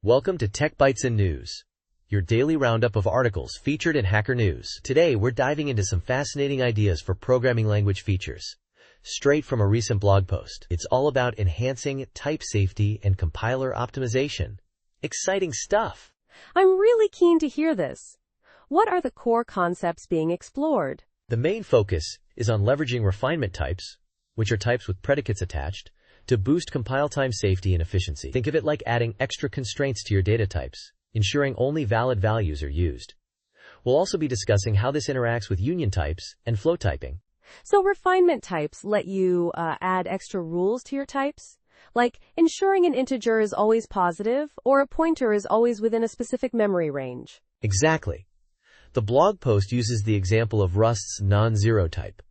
Welcome to Tech Bytes and News, your daily roundup of articles featured in Hacker News. Today, we're diving into some fascinating ideas for programming language features, straight from a recent blog post. It's all about enhancing type safety and compiler optimization. Exciting stuff! I'm really keen to hear this. What are the core concepts being explored? The main focus is on leveraging refinement types, which are types with predicates attached, to boost compile time safety and efficiency. Think of it like adding extra constraints to your data types, ensuring only valid values are used. We'll also be discussing how this interacts with union types and flow typing. So refinement types let you add extra rules to your types? Like ensuring an integer is always positive or a pointer is always within a specific memory range. Exactly. The blog post uses the example of Rust's non-zero type.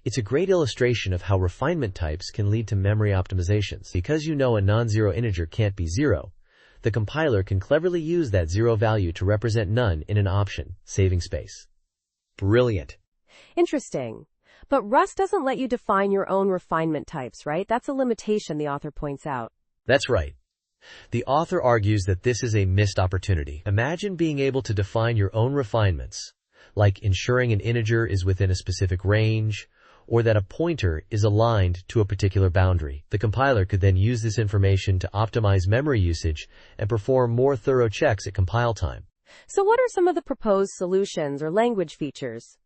It's a great illustration of how refinement types can lead to memory optimizations. Because you know a non-zero integer can't be zero, the compiler can cleverly use that zero value to represent none in an option, saving space. Brilliant. Interesting. But Rust doesn't let you define your own refinement types, right? That's a limitation, the author points out. That's right. The author argues that this is a missed opportunity. Imagine being able to define your own refinements, like ensuring an integer is within a specific range, or that a pointer is aligned to a particular boundary. The compiler could then use this information to optimize memory usage and perform more thorough checks at compile time. So what are some of the proposed solutions or language features?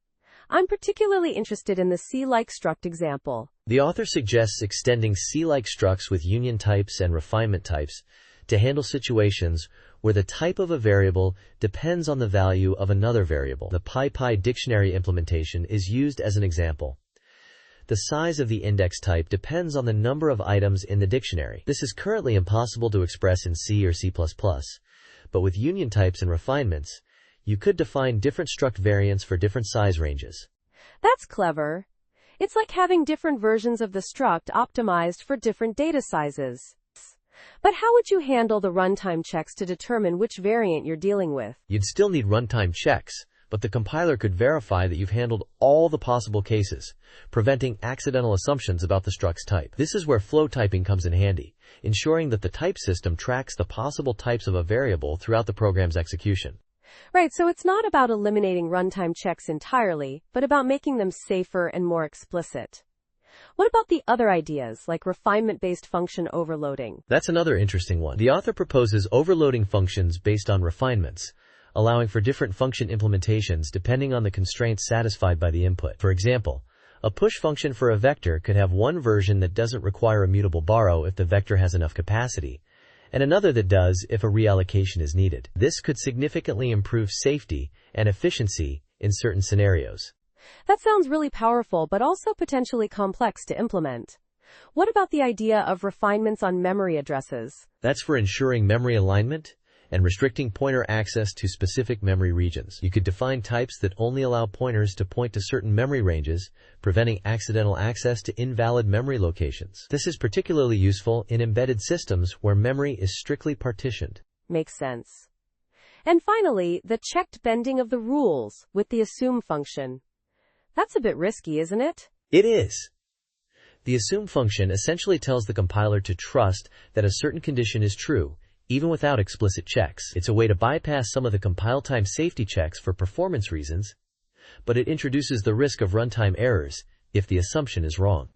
I'm particularly interested in the C-like struct example. The author suggests extending C-like structs with union types and refinement types to handle situations where the type of a variable depends on the value of another variable. The PyPy dictionary implementation is used as an example. The size of the index type depends on the number of items in the dictionary. This is currently impossible to express in C or C++, but with union types and refinements, you could define different struct variants for different size ranges. That's clever. It's like having different versions of the struct optimized for different data sizes. But how would you handle the runtime checks to determine which variant you're dealing with? You'd still need runtime checks, but the compiler could verify that you've handled all the possible cases, preventing accidental assumptions about the struct's type. This is where flow typing comes in handy, ensuring that the type system tracks the possible types of a variable throughout the program's execution. Right, so it's not about eliminating runtime checks entirely, but about making them safer and more explicit. What about the other ideas, like refinement-based function overloading? That's another interesting one. The author proposes overloading functions based on refinements, allowing for different function implementations depending on the constraints satisfied by the input. For example, a push function for a vector could have one version that doesn't require a mutable borrow if the vector has enough capacity, and another that does if a reallocation is needed. This could significantly improve safety and efficiency in certain scenarios. That sounds really powerful, but also potentially complex to implement. What about the idea of refinements on memory addresses? That's for ensuring memory alignment and restricting pointer access to specific memory regions. You could define types that only allow pointers to point to certain memory ranges, preventing accidental access to invalid memory locations. This is particularly useful in embedded systems where memory is strictly partitioned. Makes sense. And finally, the checked bending of the rules with the assume function. That's a bit risky, isn't it? It is. The assume function essentially tells the compiler to trust that a certain condition is true, even without explicit checks. It's a way to bypass some of the compile time safety checks for performance reasons, but it introduces the risk of runtime errors if the assumption is wrong.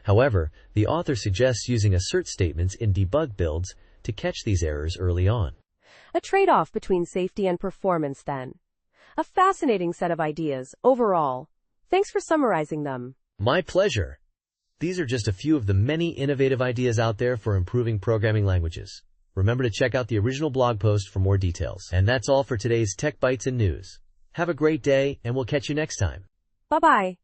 However, the author suggests using assert statements in debug builds to catch these errors early on. A trade-off between safety and performance, then. A fascinating set of ideas, overall. Thanks for summarizing them. My pleasure. These are just a few of the many innovative ideas out there for improving programming languages. Remember to check out the original blog post for more details. And that's all for today's Tech Bytes and News. Have a great day, and we'll catch you next time. Bye-bye.